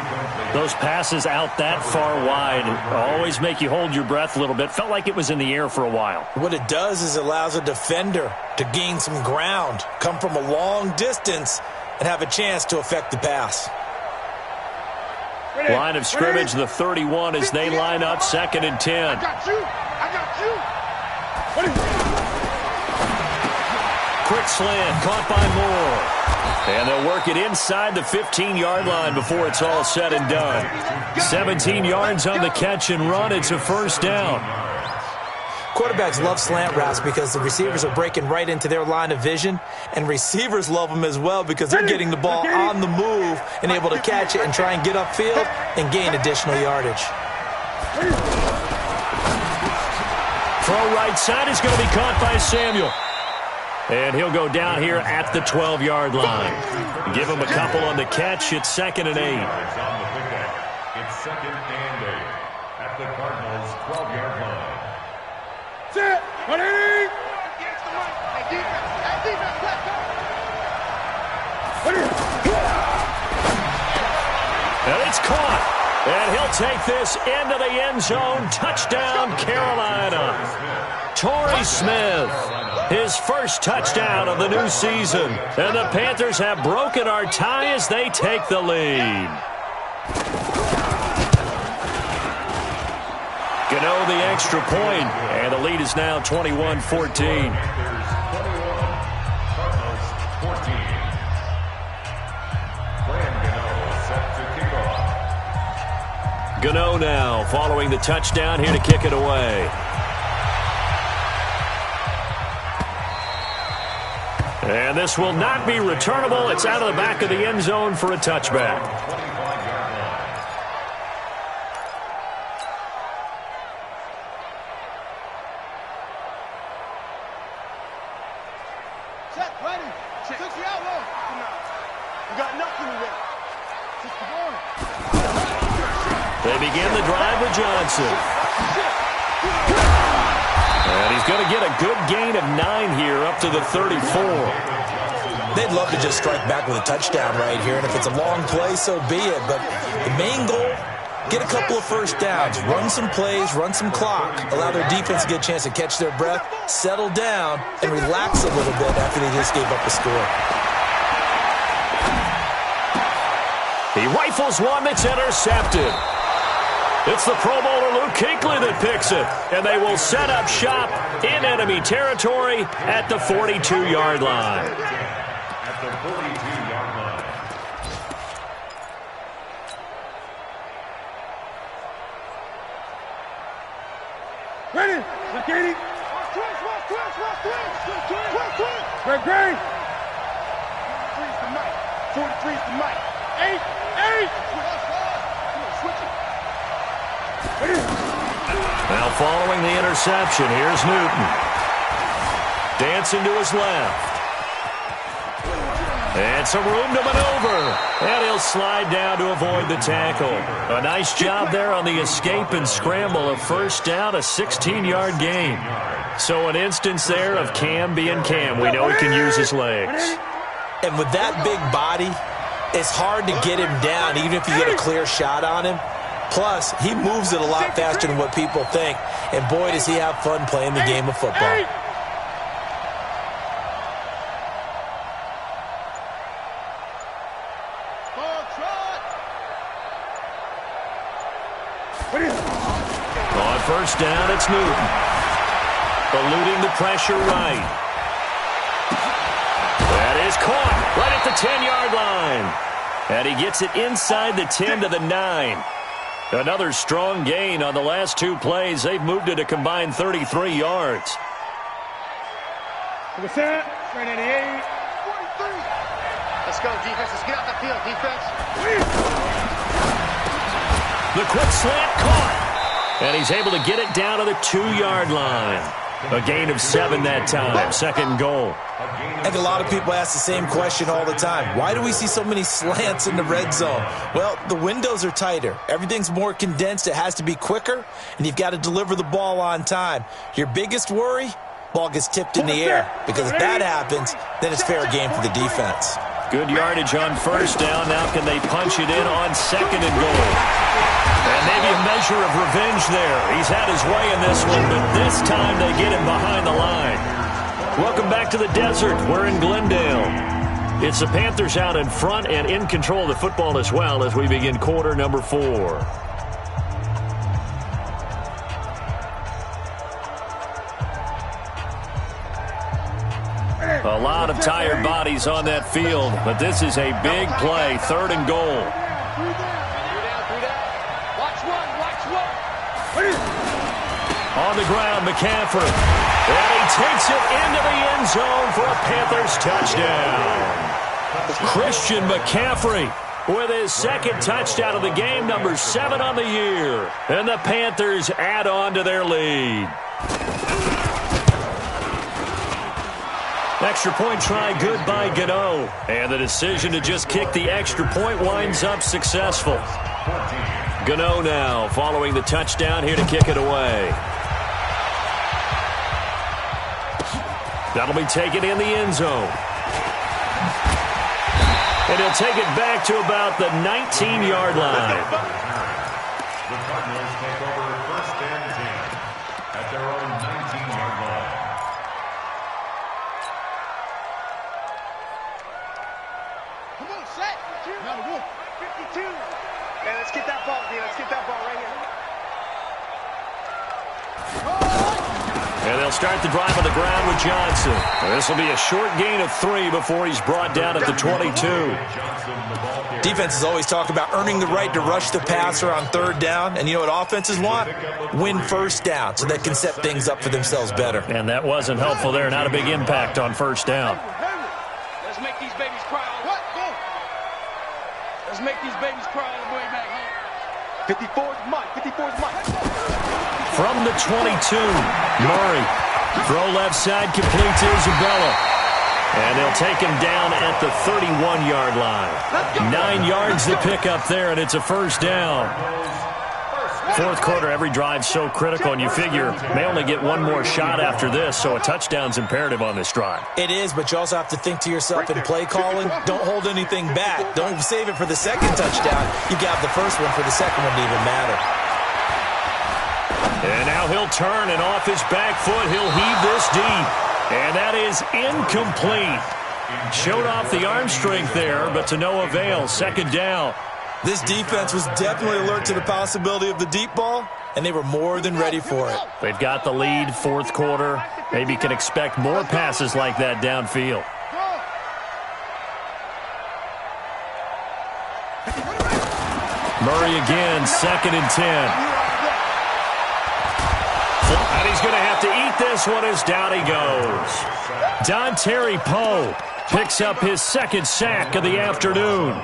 Those passes out that far wide always make you hold your breath a little bit. Felt like it was in the air for a while. What it does is it allows a defender to gain some ground, come from a long distance, and have a chance to affect the pass. Line of scrimmage, the 31 as they line up 2nd and 10. I got you. Quick slant, caught by Moore. And they'll work it inside the 15-yard line before it's all said and done. 17 yards on the catch and run. It's a first down. Quarterbacks love slant routes because the receivers are breaking right into their line of vision, and receivers love them as well because they're getting the ball on the move and able to catch it and try and get upfield and gain additional yardage. Throw right side is going to be caught by Samuel. And he'll go down here at the 12-yard line. Give him a couple on the catch. It's 2nd and 8. It's 2nd and 8 at the Cardinals' 12-yard line. Set. 180. And it's caught. And he'll take this into the end zone. Touchdown, Carolina. Torrey Smith, his first touchdown of the new season. And the Panthers have broken our tie as they take the lead. Gano the extra point, and the lead is now 21-14. Gano now following the touchdown here to kick it away. And this will not be returnable. It's out of the back of the end zone for a touchback. Check, ready. Check. Took you out low. You got nothing to win. Just come on. They begin the drive with Johnson. And he's going to get a good gain of 9 here up to the 34. They'd love to just strike back with a touchdown right here, and if it's a long play, so be it. But the main goal, get a couple of first downs, run some plays, run some clock, allow their defense to get a chance to catch their breath, settle down, and relax a little bit after they just gave up a score. He rifles one that's intercepted. It's the Pro Bowler Luke Kuechly that picks it, and they will set up shop in enemy territory at the 42-yard line. At the 42-yard line. Ready. Look at it. Great, great. 43's the mic. 43's the mic. 8. Switch it. Now following the interception, here's Newton. Dancing to his left. And some room to maneuver. And he'll slide down to avoid the tackle. A nice job there on the escape and scramble. A first down, a 16-yard gain. So an instance there of Cam being Cam. We know he can use his legs. And with that big body, it's hard to get him down, even if you get a clear shot on him. Plus, he moves it a lot faster than what people think. And boy, does he have fun playing the game of football. On first down, it's Newton. Eluding the pressure right. That is caught right at the 10-yard line. And he gets it inside the 10 to the 9. Another strong gain on the last 2 plays. They've moved it a combined 33 yards. To the set. 398. 43. Let's go, defense. Let's get out the field, defense. The quick slant caught. And he's able to get it down to the 2-yard line. A gain of 7 that time. Second and goal. I think a lot of people ask the same question all the time. Why do we see so many slants in the red zone? Well, the windows are tighter. Everything's more condensed. It has to be quicker, and you've got to deliver the ball on time. Your biggest worry? Ball gets tipped in the air. Because if that happens, then it's fair game for the defense. Good yardage on first down. Now can they punch it in on second and goal? And maybe a measure of revenge there. He's had his way in this one, but this time they get him behind the line. Welcome back to the desert. We're in Glendale. It's the Panthers out in front and in control of the football as well as we begin quarter number 4. A lot of tired bodies on that field, but this is a big play, third and goal. On the ground, McCaffrey. And he takes it into the end zone for a Panthers touchdown. Christian McCaffrey with his second touchdown of the game, number 7 on the year. And the Panthers add on to their lead. Extra point try good by Gano. And the decision to just kick the extra point winds up successful. Gano now following the touchdown here to kick it away. That'll be taken in the end zone. And he'll take it back to about the 19-yard line. The Cardinals take over first and 10 at their own 19-yard line. Come on, set. Now the 52. Man, let's get that ball, dude. Let's get that ball right here. And they'll start the drive on the ground with Johnson. This will be a short gain of 3 before he's brought down at the 22. Defenses always talk about earning the right to rush the passer on third down. And you know what offenses want? Win first down so they can set things up for themselves better. And that wasn't helpful there. Not a big impact on first down. Let's make these babies cry on the way back home. 54's Mike. 54's Mike. From the 22, Murray. Throw left side, complete to Isabella. And they'll take him down at the 31-yard line. 9 yards to pick up there, and it's a first down. Fourth quarter, every drive's so critical, and you figure may only get one more shot after this, so a touchdown's imperative on this drive. It is, but you also have to think to yourself in play calling, don't hold anything back. Don't save it for the second touchdown. You got the first one for the second one to even matter. And now he'll turn, and off his back foot, he'll heave this deep. And that is incomplete. Showed off the arm strength there, but to no avail. Second down. This defense was definitely alert to the possibility of the deep ball, and they were more than ready for it. They've got the lead, fourth quarter. Maybe can expect more passes like that downfield. Murray again, 2nd and 10. And he's going to have to eat this one as down he goes. Dontari Poe picks up his second sack of the afternoon.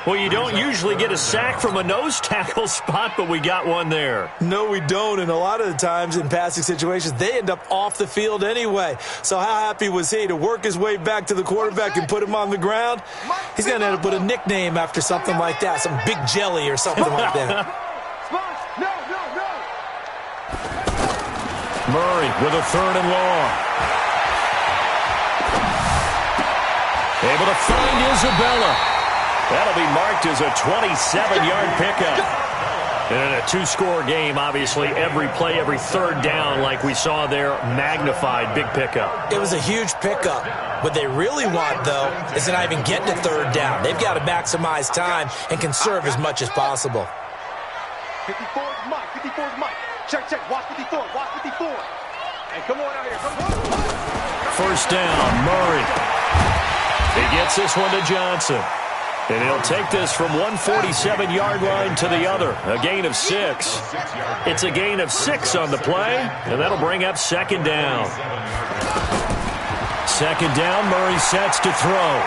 Well, you don't usually get a sack from a nose tackle spot, but we got one there. No, we don't, and a lot of the times in passing situations, they end up off the field anyway. So how happy was he to work his way back to the quarterback and put him on the ground? He's going to end up with a nickname after something like that, some Big Jelly or something like that. Murray with a 3rd and long. Able to find Isabella. That'll be marked as a 27-yard pickup. And in a 2-score game, obviously, every play, every third down, like we saw there, magnified, big pickup. It was a huge pickup. What they really want, though, is to not even get to 3rd down. They've got to maximize time and conserve as much as possible. 54's Mike. 54's Mike. Check, check. Watch 54. Watch 54. Hey, come on out here. Come on. First down, Murray. He gets this one to Johnson. And he'll take this from 147-yard line to the other. A gain of 6. It's a gain of 6 on the play, and that'll bring up 2nd down. 2nd down, Murray sets to throw.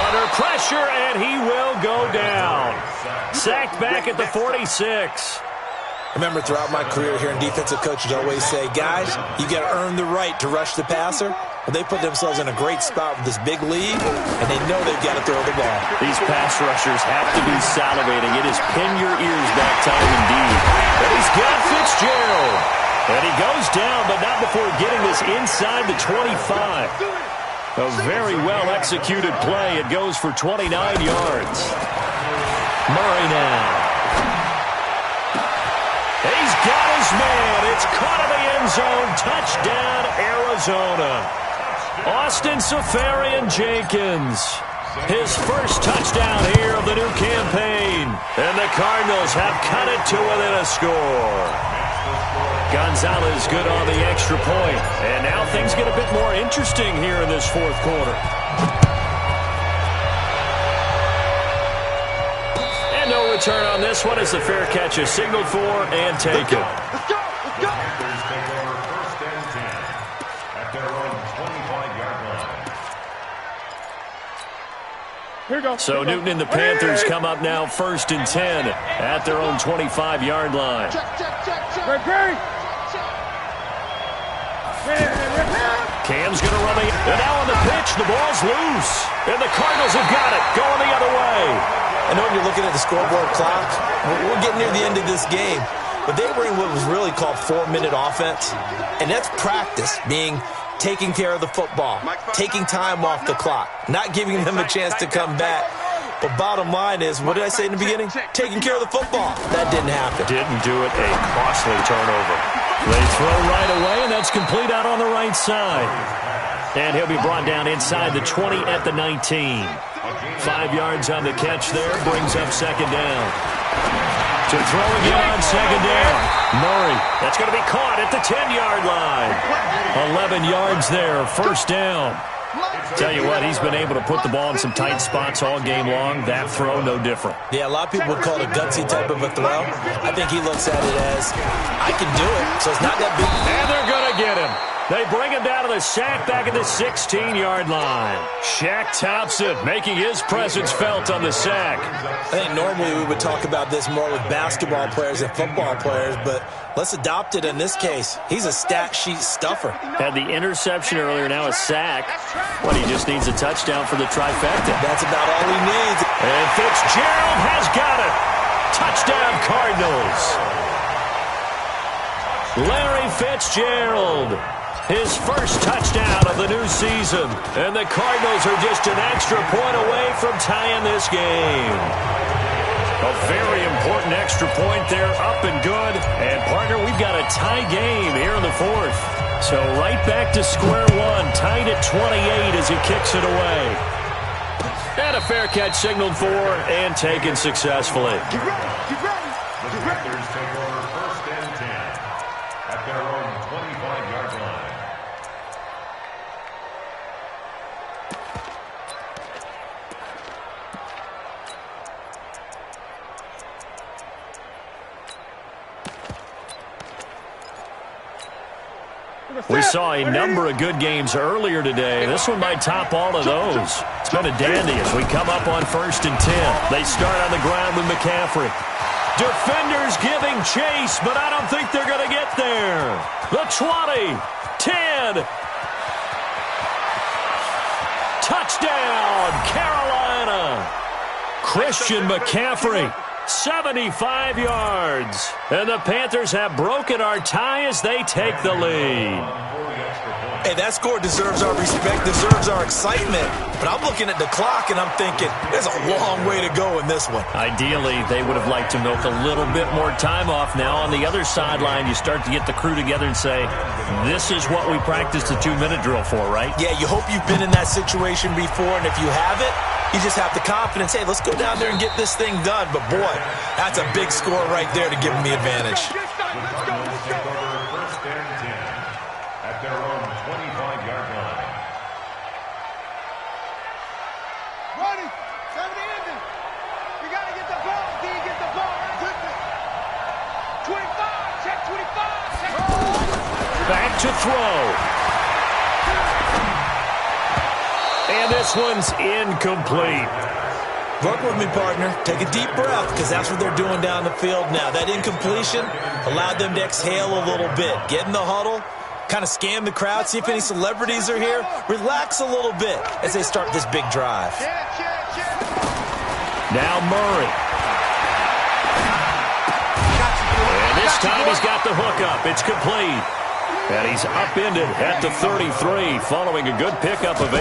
Under pressure, and he will go down. Sacked back at the 46. Remember, throughout my career here in defensive coaches always say, guys, you got to earn the right to rush the passer. Well, they put themselves in a great spot with this big lead, and they know they've got to throw the ball. These pass rushers have to be salivating. It is pin your ears back time indeed. And he's got Fitzgerald. And he goes down, but not before getting this inside the 25. A very well-executed play. It goes for 29 yards. Murray now. He's got his man. It's caught in the end zone. Touchdown, Arizona. Austin Safarian-Jenkins. His first touchdown here of the new campaign. And the Cardinals have cut it to within a score. Gonzalez good on the extra point. And now things get a bit more interesting here in this fourth quarter. And no return on this one as the fair catch is signaled for and taken. Let's go. Let's go. Panthers take over 1st and 10 at their own 25-yard line. Here we go. So Newton and the Panthers come up now 1st and 10 at their own 25-yard line. Check, check, check, check. Ready. Cam's going to run the... And now on the pitch, the ball's loose. And the Cardinals have got it, going the other way. I know when you're looking at the scoreboard clock, we're getting near the end of this game. But they were in what was really called 4-minute offense. And that's practice, being taking care of the football, taking time off the clock, not giving them a chance to come back. But bottom line is, what did I say in the beginning? Taking care of the football. That didn't happen. Didn't do it. A costly turnover. They throw right away, and that's complete out on the right side. And he'll be brought down inside the 20 at the 19. 5 yards on the catch there, brings up 2nd down. To throw again on 2nd down. Murray, that's going to be caught at the 10-yard line. 11 yards there, 1st down. Tell you what, he's been able to put the ball in some tight spots all game long. That throw, no different. Yeah, a lot of people would call it a gutsy type of a throw. I think he looks at it as, I can do it, so it's not that big. And they're going to get him. They bring him down to the sack back at the 16-yard line. Shaq Thompson making his presence felt on the sack. I think normally we would talk about this more with basketball players and football players, but let's adopt it in this case. He's a stat sheet stuffer. Had the interception earlier, now a sack. What, he just needs a touchdown for the trifecta. That's about all he needs. And Fitzgerald has got it. Touchdown, Cardinals. Larry Fitzgerald. His first touchdown of the new season. And the Cardinals are just an extra point away from tying this game. A very important extra point there, up and good. And, partner, we've got a tie game here in the fourth. So right back to square one, tied at 28 as he kicks it away. And a fair catch signaled for and taken successfully. The Panthers take over first and 10 at their own 25-yard line. We saw a number of good games earlier today. This one might top all of those. It's been a dandy as we come up on first and 10. They start on the ground with McCaffrey. Defenders giving chase, but I don't think they're going to get there. The 20, 10. Touchdown, Carolina. Christian McCaffrey. 75 yards. And the Panthers have broken our tie as they take the lead. Hey, that score deserves our respect, deserves our excitement. But I'm looking at the clock and I'm thinking, there's a long way to go in this one. Ideally, they would have liked to milk a little bit more time off. Now, on the other sideline, you start to get the crew together and say, this is what we practiced the 2-minute drill for, right? Yeah, you hope you've been in that situation before, and if you haven't, you just have the confidence, hey, let's go down there and get this thing done. But, boy, that's a big score right there to give them the advantage. The Cardinals take over first and 10 at their own 25-yard line. Running. 70 ending. You got to get the ball. D, get the ball. 25. Check 25. Check 25. Back to throw. And this one's incomplete. Work with me, partner. Take a deep breath, because that's what they're doing down the field now. That incompletion allowed them to exhale a little bit. Get in the huddle, kind of scan the crowd, see if any celebrities are here. Relax a little bit as they start this big drive. Now Murray. And this time he's got the hook up. It's complete. And he's upended at the 33 following a good pickup of 8.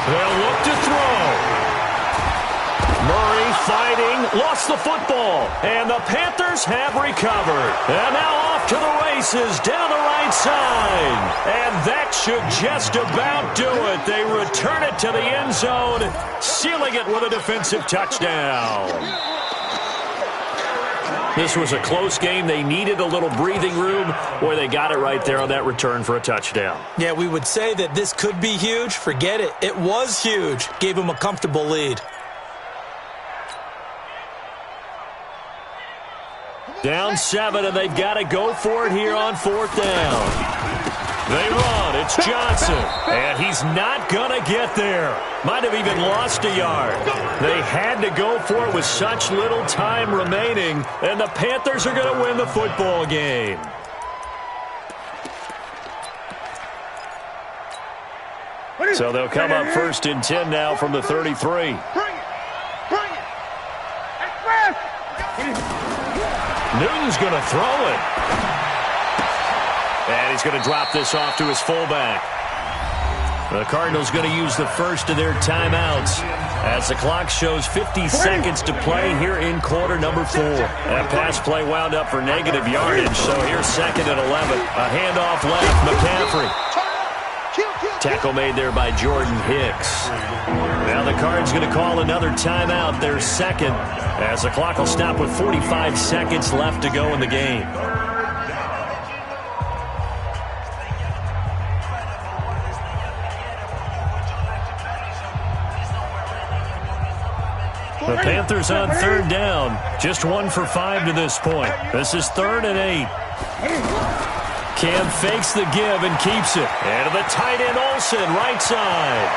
They'll look to throw. Murray fighting, lost the football, and the Panthers have recovered. And now off to the races down the right side. And that should just about do it. They return it to the end zone, sealing it with a defensive touchdown. This was a close game. They needed a little breathing room. Boy, they got it right there on that return for a touchdown. Yeah, we would say that this could be huge. Forget it. It was huge. Gave them a comfortable lead. Down 7, and they've got to go for it here on 4th down. They run. It's Johnson. And he's not going to get there. Might have even lost a yard. They had to go for it with such little time remaining. And the Panthers are going to win the football game. So they'll come up first and 10 now from the 33. Bring it. Bring it. Express. Newton's going to throw it. And he's going to drop this off to his fullback. The Cardinals going to use the first of their timeouts as the clock shows 50 seconds to play here in quarter number 4. That pass play wound up for negative yardage, so here's 2nd and 11. A handoff left, McCaffrey. Tackle made there by Jordan Hicks. Now the Cards going to call another timeout, their 2nd, as the clock will stop with 45 seconds left to go in the game. The Panthers on 3rd down. Just 1 for 5 to this point. This is 3rd and 8. Cam fakes the give and keeps it. And to the tight end, Olsen, right side.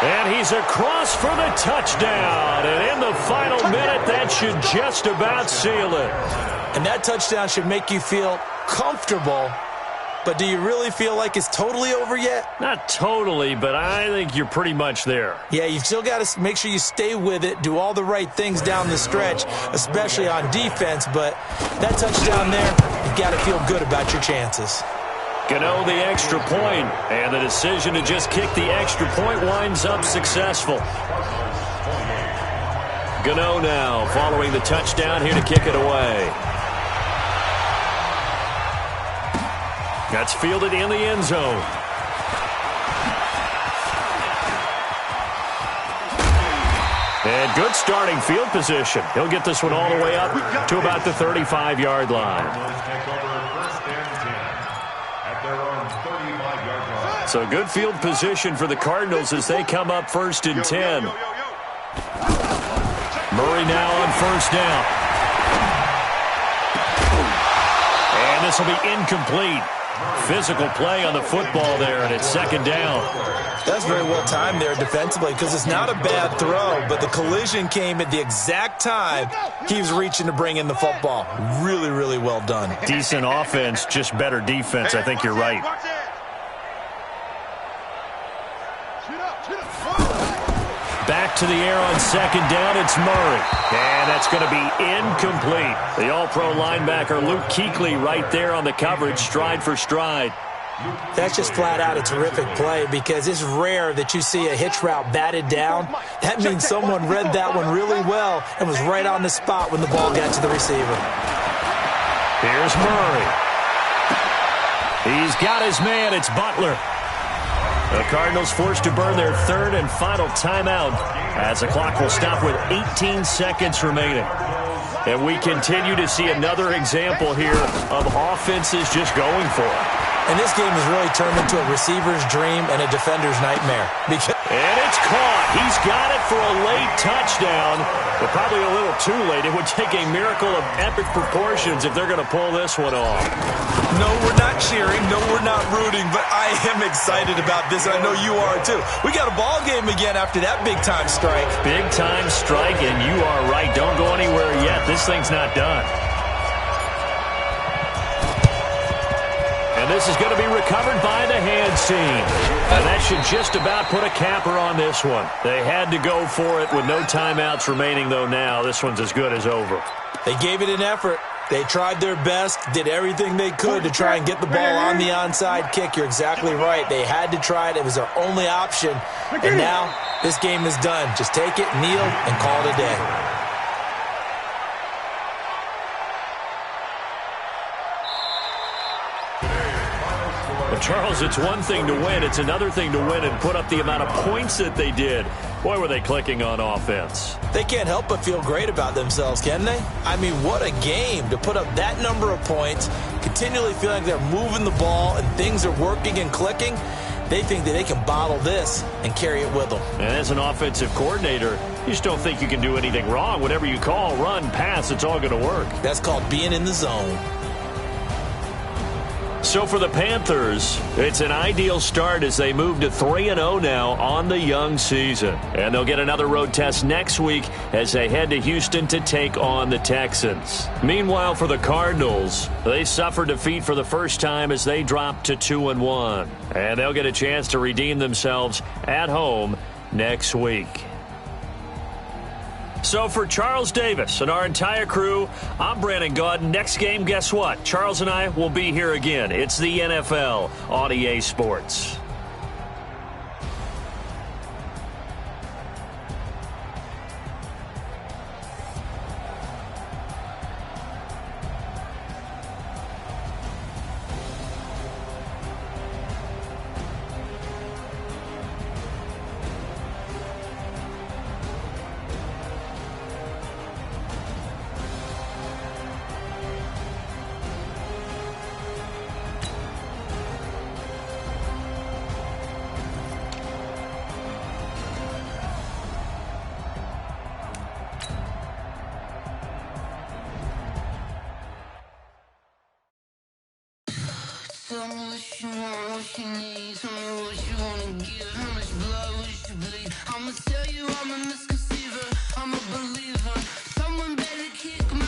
And he's across for the touchdown. And in the final minute, that should just about seal it. And that touchdown should make you feel comfortable. But do you really feel like it's totally over yet? Not totally, but I think you're pretty much there. Yeah, you've still got to make sure you stay with it, do all the right things down the stretch, especially on defense. But that touchdown there, you've got to feel good about your chances. Gano the extra point, and the decision to just kick the extra point winds up successful. Gano now following the touchdown here to kick it away. That's fielded in the end zone. And good starting field position. He'll get this one all the way up to about the 35-yard line. So good field position for the Cardinals as they come up 1st and 10. Murray now on 1st down. And this will be incomplete. Physical play on the football there, and it's 2nd down. That's very well timed there defensively because it's not a bad throw, but the collision came at the exact time he was reaching to bring in the football. Really, really well done. Decent offense, just better defense. I think you're right. Back to the air on 2nd down, it's Murray. And that's going to be incomplete. The all-pro linebacker Luke Kuechly right there on the coverage, stride for stride. That's just flat out a terrific play because it's rare that you see a hitch route batted down. That means someone read that one really well and was right on the spot when the ball got to the receiver. Here's Murray. He's got his man. It's Butler. The Cardinals forced to burn their 3rd and final timeout as the clock will stop with 18 seconds remaining. And we continue to see another example here of offenses just going for it. And this game has really turned into a receiver's dream and a defender's nightmare. And it's caught. He's got it for a late touchdown, but probably a little too late. It would take a miracle of epic proportions if they're going to pull this one off. No, we're not cheering. No, we're not rooting, but I am excited about this. I know you are, too. We got a ball game again after that big-time strike. Big-time strike, and you are right. Don't go anywhere yet. This thing's not done. And this is going to be recovered by the hands team. And that should just about put a capper on this one. They had to go for it with no timeouts remaining, though now. This one's as good as over. They gave it an effort. They tried their best, did everything they could to try and get the ball on the onside kick. You're exactly right. They had to try it. It was their only option. And now this game is done. Just take it, kneel, and call it a day. Charles, it's one thing to win. It's another thing to win and put up the amount of points that they did. Boy, were they clicking on offense. They can't help but feel great about themselves, can they? I mean, what a game to put up that number of points, continually feeling like they're moving the ball and things are working and clicking. They think that they can bottle this and carry it with them. And as an offensive coordinator, you just don't think you can do anything wrong. Whatever you call, run, pass, it's all going to work. That's called being in the zone. So for the Panthers, it's an ideal start as they move to 3-0 now on the young season. And they'll get another road test next week as they head to Houston to take on the Texans. Meanwhile, for the Cardinals, they suffered defeat for the first time as they dropped to 2-1. And they'll get a chance to redeem themselves at home next week. So for Charles Davis and our entire crew, I'm Brandon Gaudin. Next game, guess what? Charles and I will be here again. It's the NFL on EA Sports. Tell me what you want, what you need. Tell me what you wanna give. How much blood would you bleed? I'ma tell you I'm a misconceiver. I'm a believer. Someone better kick me.